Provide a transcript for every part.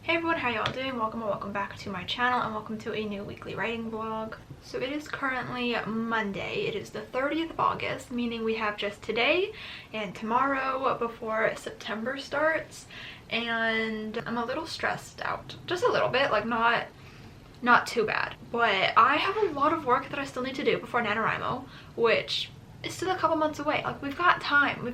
Hey everyone, how y'all doing? Welcome back to my channel and welcome to a new weekly writing vlog. So it is currently Monday. It is the 30th of August, meaning we have just today and tomorrow before September starts, and I'm a little stressed out. Just a little bit, like not too bad. But I have a lot of work that I still need to do before NaNoWriMo, which is still a couple months away. Like, we've got time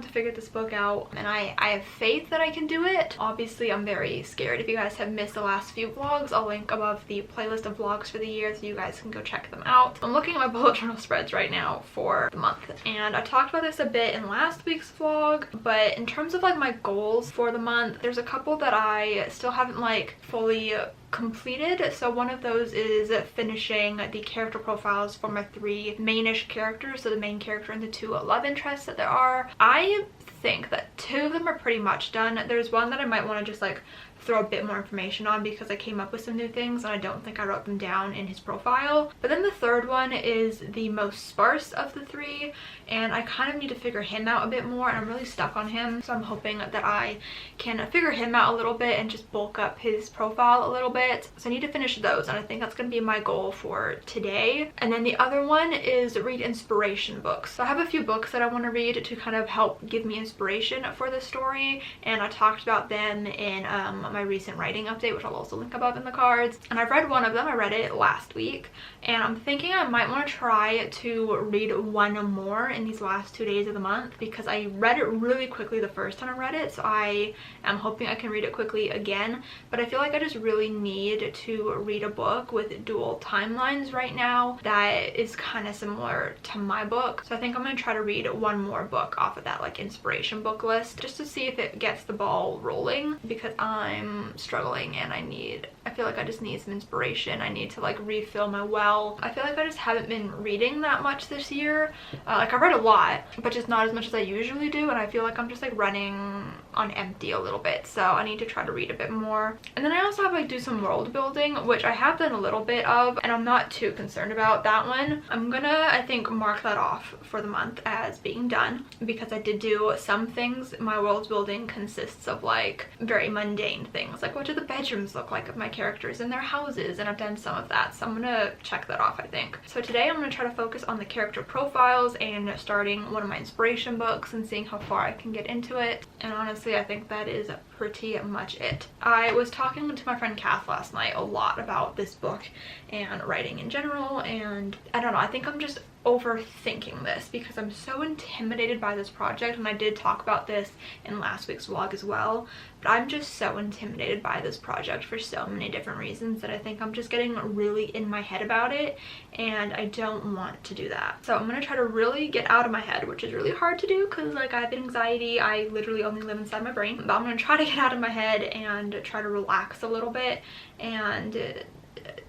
to figure this book out, and I have faith that I can do it. Obviously, I'm very scared. If you guys have missed the last few vlogs, I'll link above the playlist of vlogs for the year so you guys can go check them out. I'm looking at my bullet journal spreads right now for the month, and I talked about this a bit in last week's vlog, but in terms of like my goals for the month, there's a couple that I still haven't like fully completed. So one of those is finishing the character profiles for my 3 mainish characters, so the main character and the 2 love interests that there are. I think that 2 of them are pretty much done. There's one that I might want to just like throw a bit more information on because I came up with some new things and I don't think I wrote them down in his profile. But then the 3rd one is the most sparse of the 3, and I kind of need to figure him out a bit more, and I'm really stuck on him, so I'm hoping that I can figure him out a little bit and just bulk up his profile a little bit. So I need to finish those, and I think that's going to be my goal for today. And then the other one is read inspiration books. So I have a few books that I want to read to kind of help give me inspiration for the story, and I talked about them in my recent writing update, which I'll also link above in the cards. And I've read one of them. I read it last week, and I'm thinking I might want to try to read one more in these last 2 days of the month because I read it really quickly the first time I read it, so I am hoping I can read it quickly again. But I feel like I just really need to read a book with dual timelines right now that is kind of similar to my book, so I think I'm going to try to read one more book off of that like inspiration book list just to see if it gets the ball rolling, because I'm struggling and I feel like I just need some inspiration. I need to like refill my well. I feel like I just haven't been reading that much this year. Like, I read a lot, but just not as much as I usually do, and I feel like I'm just like running on empty a little bit, so I need to try to read a bit more. And then I also have like do some world building, which I have done a little bit of, and I'm not too concerned about that one. I'm gonna, I think, mark that off for the month as being done because I did do some things. My world building consists of like very mundane things, like what do the bedrooms look like of my characters and their houses, and I've done some of that, so I'm gonna check that off, I think. So today I'm gonna try to focus on the character profiles and starting one of my inspiration books and seeing how far I can get into it. And honestly, I think that is pretty much it. I was talking to my friend Kath last night a lot about this book and writing in general, and I don't know, I think I'm just overthinking this because I'm so intimidated by this project, and I did talk about this in last week's vlog as well, but I'm just so intimidated by this project for so many different reasons that I think I'm just getting really in my head about it, and I don't want to do that. So I'm gonna try to really get out of my head, which is really hard to do because like I have anxiety. I literally only live inside my brain, but I'm gonna try to get out of my head and try to relax a little bit and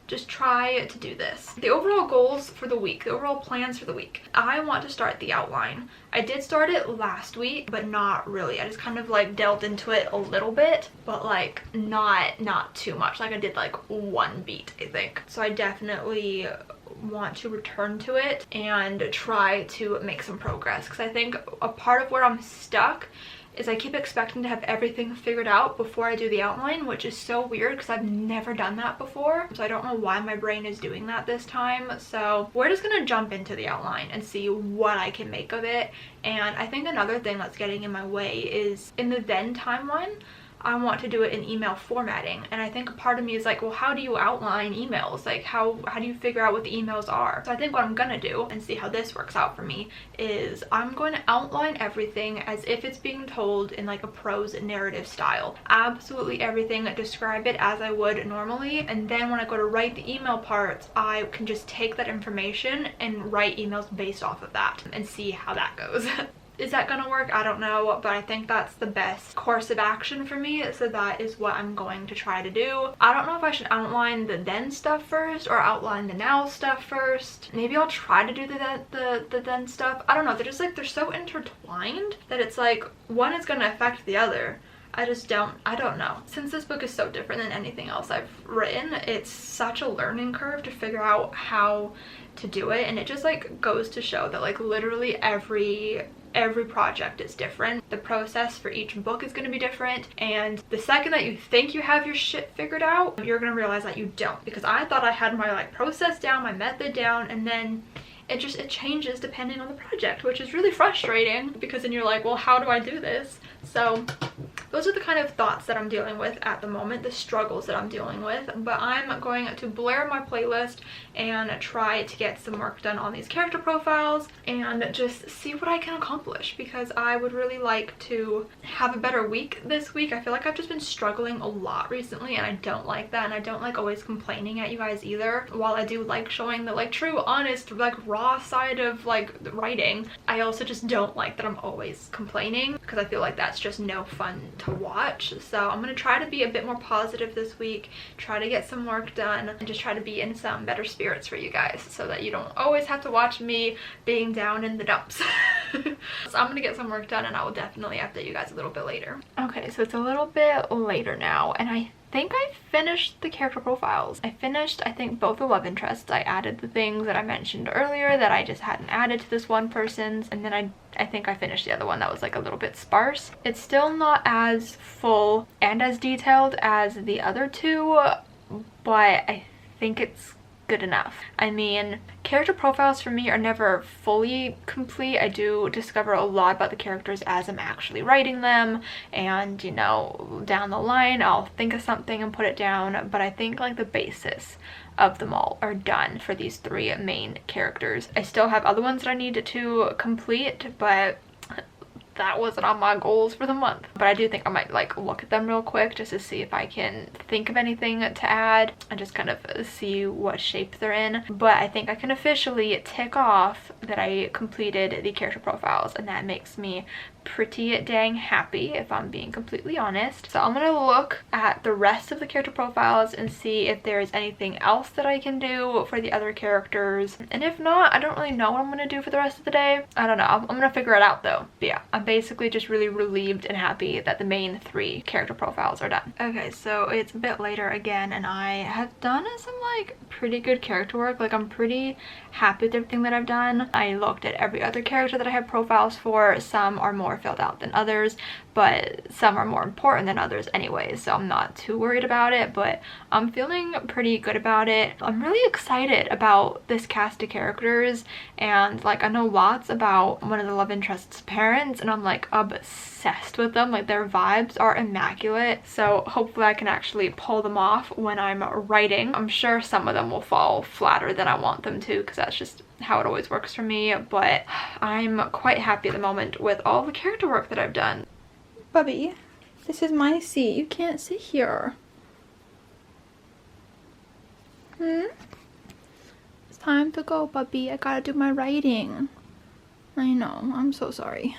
just try to do this. The overall goals for the week, the overall plans for the week. I want to start the outline. I did start it last week, but not really. I just kind of like delved into it a little bit, but like not too much. Like I did like 1 beat, I think. So I definitely want to return to it and try to make some progress, because I think a part of where I'm stuck is I keep expecting to have everything figured out before I do the outline, which is so weird because I've never done that before. So I don't know why my brain is doing that this time. So we're just gonna jump into the outline and see what I can make of it. And I think another thing that's getting in my way is in the then timeline, I want to do it in email formatting, and I think a part of me is like, well, how do you outline emails? Like how do you figure out what the emails are? So I think what I'm gonna do, and see how this works out for me, is I'm going to outline everything as if it's being told in like a prose narrative style. Absolutely everything, describe it as I would normally, and then when I go to write the email parts, I can just take that information and write emails based off of that and see how that goes. Is that gonna work? I don't know, but I think that's the best course of action for me, so that is what I'm going to try to do. I don't know if I should outline the then stuff first or outline the now stuff first. Maybe I'll try to do the then stuff. I don't know, they're just like, they're so intertwined that it's like one is gonna affect the other. I don't know. Since this book is so different than anything else I've written, it's such a learning curve to figure out how to do it, and it just like goes to show that like literally every project is different. The process for each book is going to be different, and the second that you think you have your shit figured out, you're going to realize that you don't, because I thought I had my like process down, my method down, and then it changes depending on the project, which is really frustrating, because then you're like, well, how do I do this? So those are the kind of thoughts that I'm dealing with at the moment, the struggles that I'm dealing with. But I'm going to blare my playlist and try to get some work done on these character profiles and just see what I can accomplish, because I would really like to have a better week this week. I feel like I've just been struggling a lot recently, and I don't like that, and I don't like always complaining at you guys either. While I do like showing the like true, honest, like raw side of like writing, I also just don't like that I'm always complaining, because I feel like that's just no fun to watch. So I'm gonna try to be a bit more positive this week, try to get some work done, and just try to be in some better spirits for you guys, so that you don't always have to watch me being down in the dumps. So I'm gonna get some work done, and I will definitely update you guys a little bit later. Okay, so it's a little bit later now, and I think I finished the character profiles. I finished, I think, both the love interests. I added the things that I mentioned earlier that I just hadn't added to this one person's, and then I think I finished the other one that was like a little bit sparse. It's still not as full and as detailed as the other two, but I think it's good enough. I mean, character profiles for me are never fully complete. I do discover a lot about the characters as I'm actually writing them, and you know, down the line I'll think of something and put it down, but I think like the basis of them all are done for these three main characters. I still have other ones that I need to complete, but that wasn't on my goals for the month. But I do think I might like look at them real quick just to see if I can think of anything to add and just kind of see what shape they're in. But I think I can officially tick off that I completed the character profiles, and that makes me pretty dang happy, if I'm being completely honest. So I'm gonna look at the rest of the character profiles and see if there's anything else that I can do for the other characters, and if not, I don't really know what I'm gonna do for the rest of the day. I don't know. I'm gonna figure it out though. But yeah, I'm basically just really relieved and happy that the main three character profiles are done. Okay, so it's a bit later again, and I have done some like pretty good character work. Like, I'm pretty happy with everything that I've done. I looked at every other character that I have profiles for. Some are more filled out than others, but some are more important than others anyway, so I'm not too worried about it, but I'm feeling pretty good about it. I'm really excited about this cast of characters, and like I know lots about one of the love interest's parents, and I'm like obsessed with them. Like, their vibes are immaculate, so hopefully I can actually pull them off when I'm writing. I'm sure some of them will fall flatter than I want them to, because that's just how it always works for me, but I'm quite happy at the moment with all the character work that I've done. Bubby, this is my seat. You can't sit here. It's time to go, Bubby. I gotta do my writing. I know. I'm so sorry.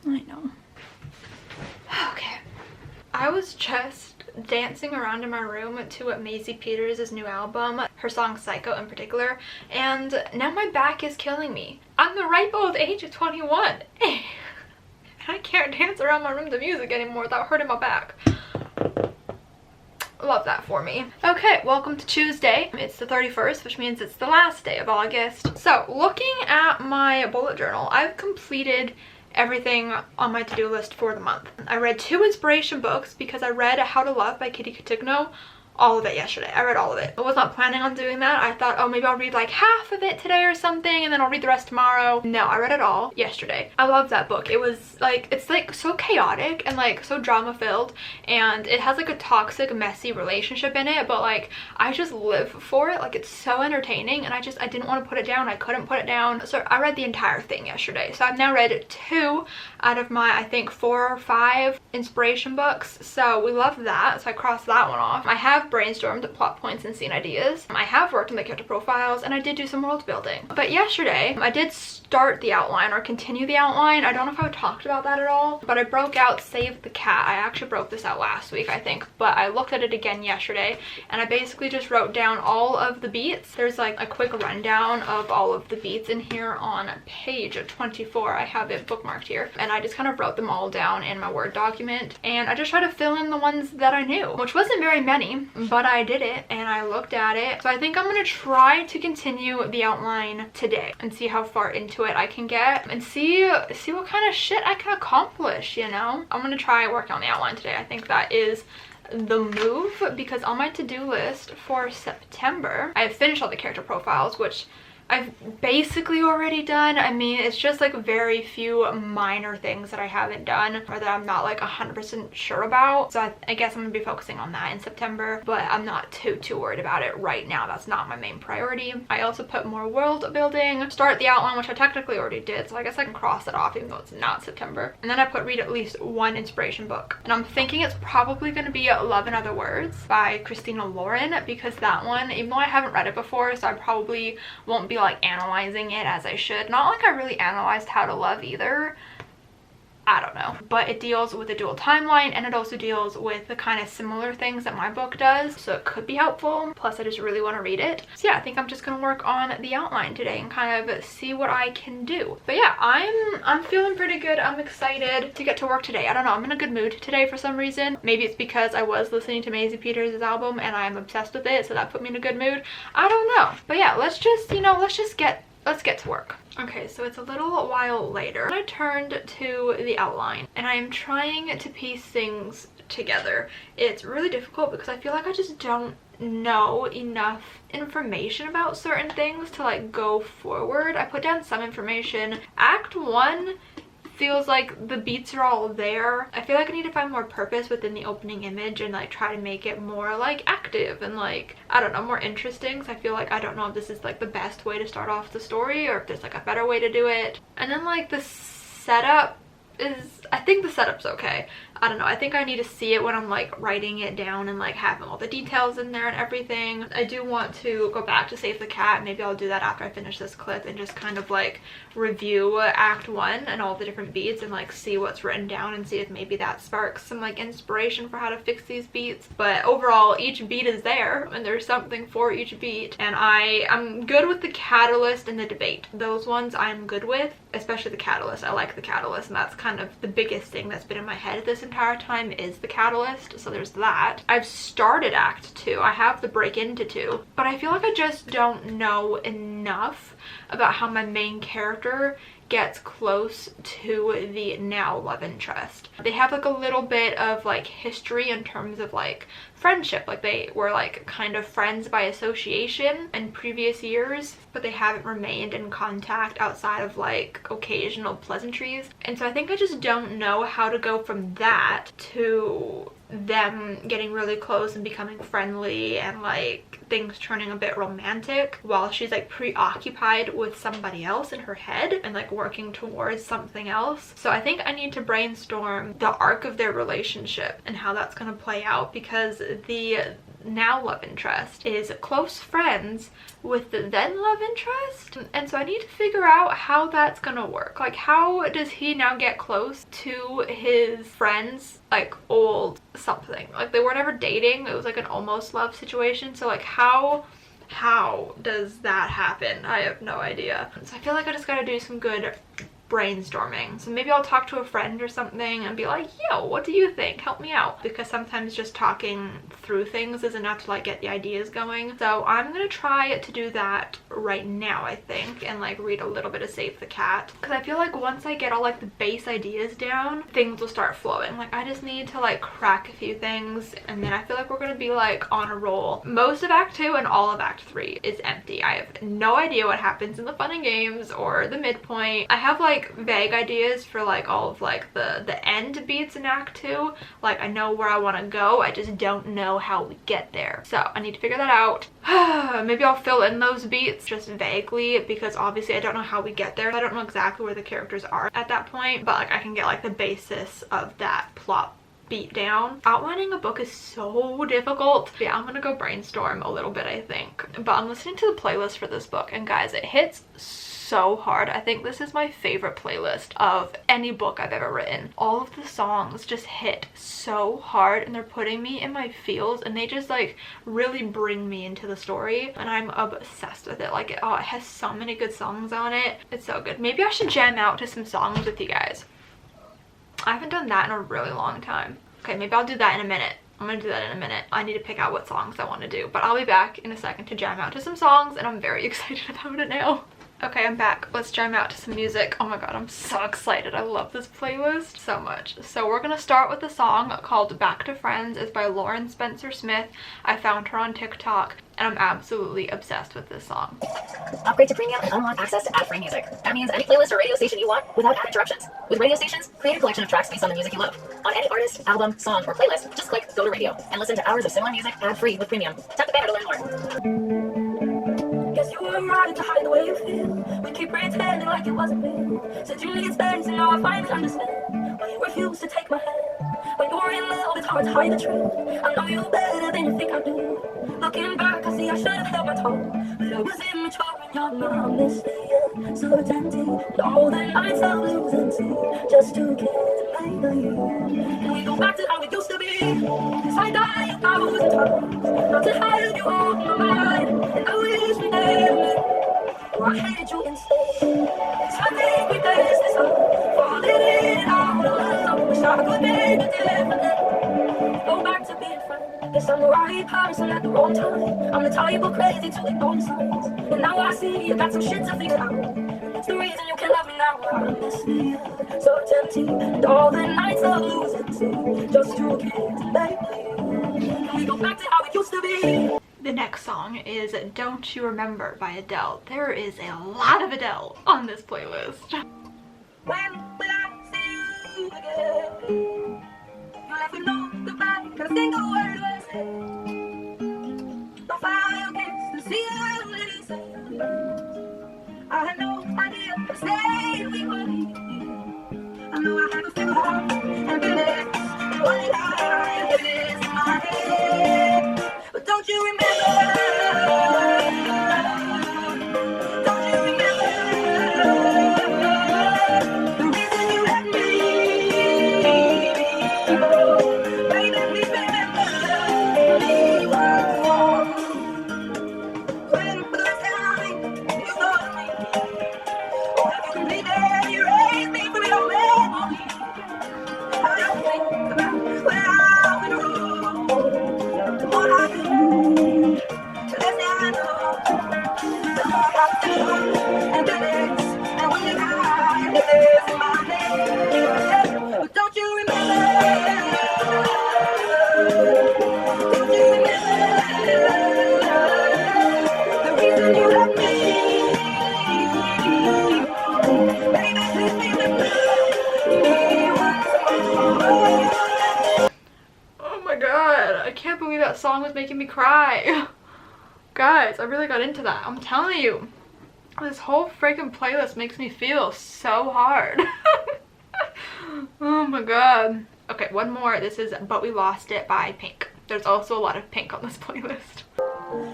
I know. Okay. I was just dancing around in my room to Maisie Peters' new album, her song Psycho in particular, and now my back is killing me. I'm the ripe old age of 21. I can't dance around my room to music anymore without hurting my back. Love that for me. Okay, welcome to Tuesday. It's the 31st, which means it's the last day of August. So, looking at my bullet journal, I've completed everything on my to-do list for the month. I read 2 inspiration books because I read How to Love by Kitty Cotigno, all of it yesterday. I read all of it. I was not planning on doing that. I thought, oh, maybe I'll read like half of it today or something, and then I'll read the rest tomorrow. No, I read it all yesterday. I love that book. It was like, it's like so chaotic and like so drama filled, and it has like a toxic, messy relationship in it, but like I just live for it. Like, it's so entertaining, and I didn't want to put it down. I couldn't put it down. So I read the entire thing yesterday. So I've now read 2 out of my, I think, 4 or 5 inspiration books. So we love that. So I crossed that one off. I have have brainstormed plot points and scene ideas. I have worked on the character profiles, and I did do some world building. But yesterday, I did start the outline or continue the outline. I don't know if I talked about that at all, but I broke out Save the Cat. I actually broke this out last week, I think, but I looked at it again yesterday, and I basically just wrote down all of the beats. There's like a quick rundown of all of the beats in here on page 24. I have it bookmarked here, and I just kind of wrote them all down in my Word document, and I just tried to fill in the ones that I knew, which wasn't very many, but I did it and I looked at it. So I think I'm gonna try to continue the outline today and see how far into it I can get and see what kind of shit I can accomplish, you know? I'm gonna try working on the outline today. I think that is the move, because on my to-do list for September, I have finished all the character profiles, which I've basically already done. I mean, it's just like very few minor things that I haven't done or that I'm not like 100% sure about. So I guess I'm gonna be focusing on that in September, but I'm not too worried about it right now. That's not my main priority. I also put more world building, start the outline, which I technically already did. So I guess I can cross it off even though it's not September. And then I put read at least one inspiration book. And I'm thinking it's probably gonna be Love in Other Words by Christina Lauren, because that one, even though I haven't read it before, so I probably won't be like analyzing it as I should. Not like I really analyzed How to Love either. I don't know, but it deals with a dual timeline, and it also deals with the kind of similar things that my book does, so it could be helpful. Plus I just really want to read it. So yeah, I think I'm just gonna work on the outline today and kind of see what I can do. But yeah, I'm feeling pretty good. I'm excited to get to work today. I don't know, I'm in a good mood today for some reason. Maybe it's because I was listening to Maisie Peters' album and I'm obsessed with it, so that put me in a good mood. I don't know, but yeah, let's just, you know, let's get to work. Okay, so it's a little while later. I turned to the outline and I'm trying to piece things together. It's really difficult because I feel like I just don't know enough information about certain things to like go forward. I put down some information. Act 1 feels like the beats are all there. I feel like I need to find more purpose within the opening image and like try to make it more like active and like, I don't know, more interesting. So I feel like I don't know if this is like the best way to start off the story or if there's like a better way to do it. And then like the setup is, I think the setup's okay. I don't know, I think I need to see it when I'm like writing it down and like having all the details in there and everything. I do want to go back to Save the Cat. Maybe I'll do that after I finish this clip and just kind of like review Act 1 and all the different beats and like see what's written down and see if maybe that sparks some like inspiration for how to fix these beats. But overall, each beat is there and there's something for each beat, and I'm good with the catalyst and the debate. Those ones I'm good with, especially the catalyst. I like the catalyst, and that's kind of the biggest thing that's been in my head this entire time is the catalyst, so there's that. I've started Act 2. I have the break into 2, but I feel like I just don't know enough about how my main character gets close to the now love interest. They have like a little bit of like history in terms of like friendship, like they were like kind of friends by association in previous years, but they haven't remained in contact outside of like occasional pleasantries. And so I think I just don't know how to go from that to them getting really close and becoming friendly and like things turning a bit romantic while she's like preoccupied with somebody else in her head and like working towards something else. So I think I need to brainstorm the arc of their relationship and how that's going to play out, because the now love interest is close friends with the then love interest, and so I need to figure out how that's gonna work. Like, how does he now get close to his friends, like old something? Like, they weren't ever dating, it was like an almost love situation. So like how does that happen? I have no idea. So I feel like I just gotta do some good brainstorming. So maybe I'll talk to a friend or something and be like, yo, what do you think? Help me out. Because sometimes just talking through things is enough to like get the ideas going. So I'm gonna try to do that right now, I think, and like read a little bit of Save the Cat, because I feel like once I get all like the base ideas down, things will start flowing. Like, I just need to like crack a few things, and then I feel like we're gonna be like on a roll. Most of Act 2 and all of Act 3 is empty. I have no idea what happens in the fun and games or the midpoint. I have like vague ideas for like all of like the end beats in Act 2. Like, I know where I want to go, I just don't know how we get there. So I need to figure that out. Maybe I'll fill in those beats just vaguely, because obviously I don't know how we get there. I don't know exactly where the characters are at that point, but like I can get like the basis of that plot beat down. Outlining a book is so difficult. Yeah, I'm gonna go brainstorm a little bit, I think. But I'm listening to the playlist for this book, and guys, it hits so hard. I think this is my favorite playlist of any book I've ever written. All of the songs just hit so hard, and they're putting me in my feels, and they just like really bring me into the story, and I'm obsessed with it. Like, oh, it has so many good songs on it. It's so good. Maybe I should jam out to some songs with you guys. I haven't done that in a really long time. Okay, maybe I'll do that in a minute. I'm gonna do that in a minute. I need to pick out what songs I want to do, but I'll be back in a second to jam out to some songs, and I'm very excited about it now. Okay, I'm back. Let's jam out to some music. Oh my god, I'm so excited. I love this playlist so much. So we're gonna start with a song called Back to Friends. It's by Lauren Spencer Smith. I found her on TikTok, and I'm absolutely obsessed with this song. Upgrade to premium and unlock access to ad-free music. That means any playlist or radio station you want without ad interruptions. With radio stations, create a collection of tracks based on the music you love. On any artist, album, song, or playlist, just click Go to Radio and listen to hours of similar music ad-free with premium. Tap the banner to learn more. Guess you were right to hide the way you feel. We keep pretending like it wasn't real. Said you need space, and now I finally understand why you refuse to take my hand. When you're in love, it's hard to hide the truth. I know you better than you think I do. Looking back, I see I should have held my tongue, but I was immature and young. Now I'm missing so tempting, and all the nights I was losing just to get to you. Can we go back to how it used to be? 'Cause I died 1,000 times not to have you on my mind, and I wish we never met, or I hated you instead. 'Cause I think we danced this up, falling in our love. Wish I could make it different. Go back to being friends. Guess I'm the right person at the wrong time. I'm the type of crazy to ignore the signs, and now I see you got some shit to figure out. It's the reason you can love me now. I miss you, so tempting, and all the nights of losing sleep just to get to lately. Can we go back to how it used to be? The next song is Don't You Remember by Adele. There is a lot of Adele on this playlist. When will I see you again? You left with no goodbye, not a single word was said. No fire kiss to see you let it say. I had no idea the state we were in. I know I have a few heart and feelings, and one lie it is in my head. But don't you remember? Don't you remember the reason you left me? Baby, please remember me once more. When for the last time you saw me, or have you completely erased me from your memory? I don't think about where I went wrong. The more I do, the less I know. The more I do, and the less, and when you hide, it is in my head. But don't you remember? Don't you remember the reason you left me? Baby, please remember me once more. Oh my god, I can't believe that song was making me cry. Guys, I really got into that. I'm telling you, this whole freaking playlist makes me feel so hard. Oh my god. Okay, one more. This is But We Lost It by Pink. There's also a lot of Pink on this playlist.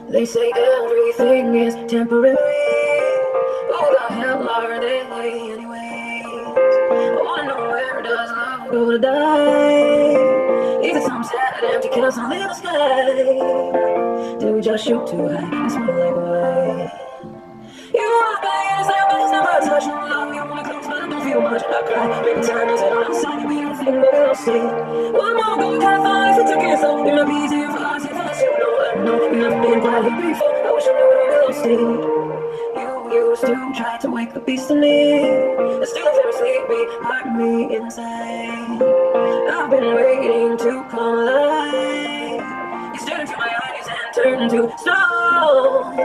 They say everything is temporary. Who the hell are they anyway? Oh, I know, where does love go to die? Is it some sad empty castle in the sky? Do we just shoot too high and smell like wine? You want to buy yourself, but it's never touch no love. You want to close, but I don't feel much. I cry. Maybe time is on the side. We don't think that I'll stay. One more go, can't find if it took it so. It might be easier for us if us. You know, I know we've never been quiet before. I wish I knew where we'll stay. You used to try to wake the beast in me. I still feel sleepy, part of me inside. I've been waiting to come alive. You stared into my eyes and turned to stone.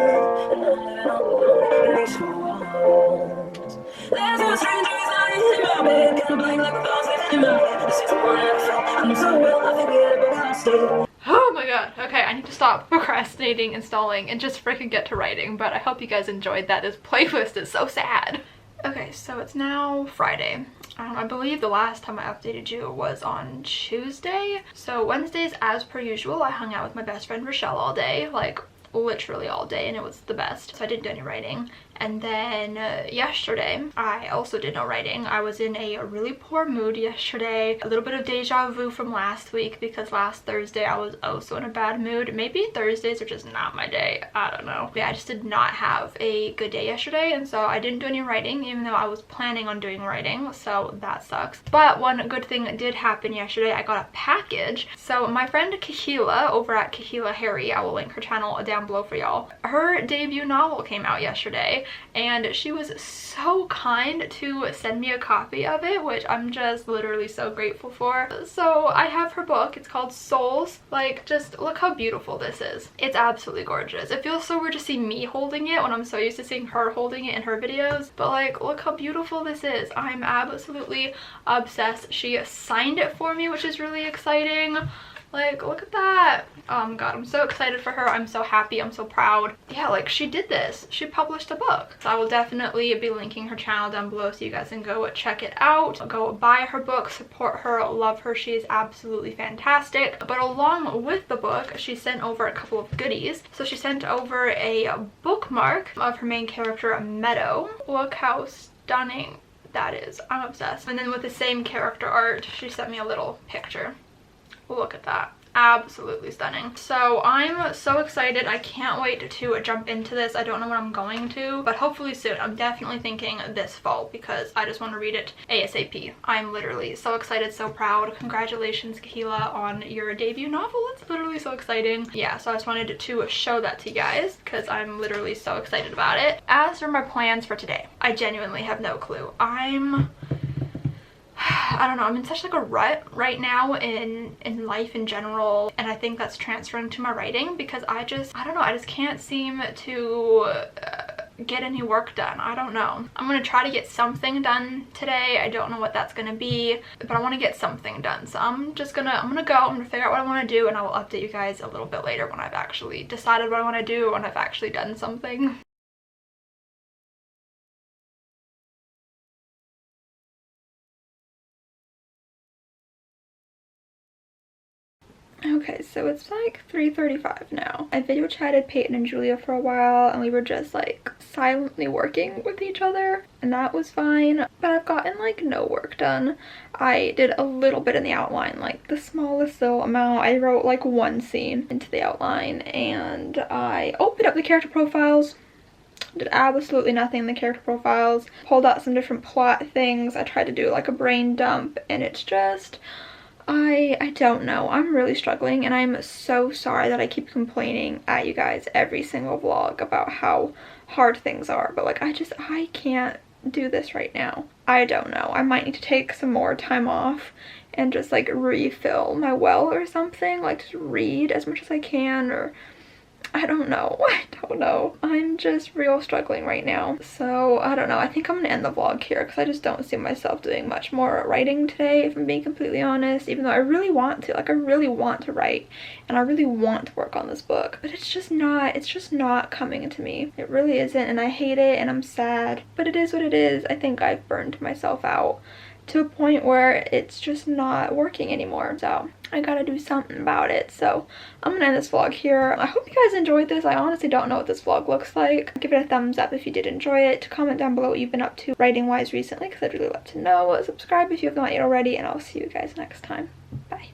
And I'm living alone in these walls. There's no strangers lying in my bed, kind of blank like a thoughts living in my head. This is the one that I felt. I know so well, I think we had a big house stay. Oh my god. Okay, I need to stop procrastinating and stalling and just freaking get to writing, but I hope you guys enjoyed that. This playlist is so sad. Okay, so it's now Friday. I believe the last time I updated you was on Tuesday. So Wednesdays, as per usual, I hung out with my best friend Rochelle all day, like literally all day, and it was the best. So I didn't do any writing. And then yesterday, I also did no writing. I was in a really poor mood yesterday. A little bit of deja vu from last week because last Thursday I was also in a bad mood. Maybe Thursdays are just not my day. I don't know. Yeah, I just did not have a good day yesterday, and so I didn't do any writing even though I was planning on doing writing, so that sucks. But one good thing did happen yesterday. I got a package. So my friend Kahila over at Kahila Harry, I will link her channel down below for y'all. Her debut novel came out yesterday, and she was so kind to send me a copy of it, which I'm just literally so grateful for. So I have her book. It's called Souls. Like, just look how beautiful this is. It's absolutely gorgeous. It feels so weird to see me holding it when I'm so used to seeing her holding it in her videos, but like, look how beautiful this is. I'm absolutely obsessed. She signed it for me, which is really exciting. Like, look at that. Oh god, I'm so excited for her. I'm so happy. I'm so proud. Yeah, like, she did this. She published a book. So I will definitely be linking her channel down below so you guys can go check it out. Go buy her book, support her, love her. She is absolutely fantastic. But along with the book, she sent over a couple of goodies. So she sent over a bookmark of her main character, Meadow. Look how stunning that is. I'm obsessed. And then with the same character art, she sent me a little picture. Look at that. Absolutely stunning. So I'm so excited. I can't wait to jump into this. I don't know when I'm going to, but hopefully soon. I'm definitely thinking this fall because I just want to read it ASAP. I'm literally so excited, so proud. Congratulations, Kahila, on your debut novel. It's literally so exciting. Yeah, so I just wanted to show that to you guys because I'm literally so excited about it. As for my plans for today, I genuinely have no clue. I don't know, I'm in such like a rut right now in life in general, and I think that's transferring to my writing because I don't know, I just can't seem to get any work done. I don't know. I'm gonna try to get something done today. I don't know what that's gonna be, but I want to get something done. So I'm gonna figure out what I want to do, and I will update you guys a little bit later when I've actually decided what I want to do and I've actually done something. Okay, so it's like 3:35 now. I video chatted Peyton and Julia for a while, and we were just like silently working with each other, and that was fine. But I've gotten like no work done. I did a little bit in the outline, like the smallest little amount. I wrote like one scene into the outline, and I opened up the character profiles. Did absolutely nothing in the character profiles. Pulled out some different plot things. I tried to do like a brain dump, and it's just, I don't know. I'm really struggling, and I'm so sorry that I keep complaining at you guys every single vlog about how hard things are, but like I can't do this right now. I don't know. I might need to take some more time off and just like refill my well or something, like just read as much as I can, or I don't know. I don't know. I'm just real struggling right now. So I don't know. I think I'm gonna end the vlog here because I just don't see myself doing much more writing today, if I'm being completely honest, even though I really want to. Like, I really want to write and I really want to work on this book, but it's just not coming to me. It really isn't, and I hate it and I'm sad, but it is what it is. I think I've burned myself out to a point where it's just not working anymore, so I gotta do something about it. So I'm gonna end this vlog here. I hope you guys enjoyed this. I honestly don't know what this vlog looks like. Give it a thumbs up if you did enjoy it. Comment down below what you've been up to writing wise recently because I'd really love to know. Subscribe if you have not yet already, and I'll see you guys next time. Bye.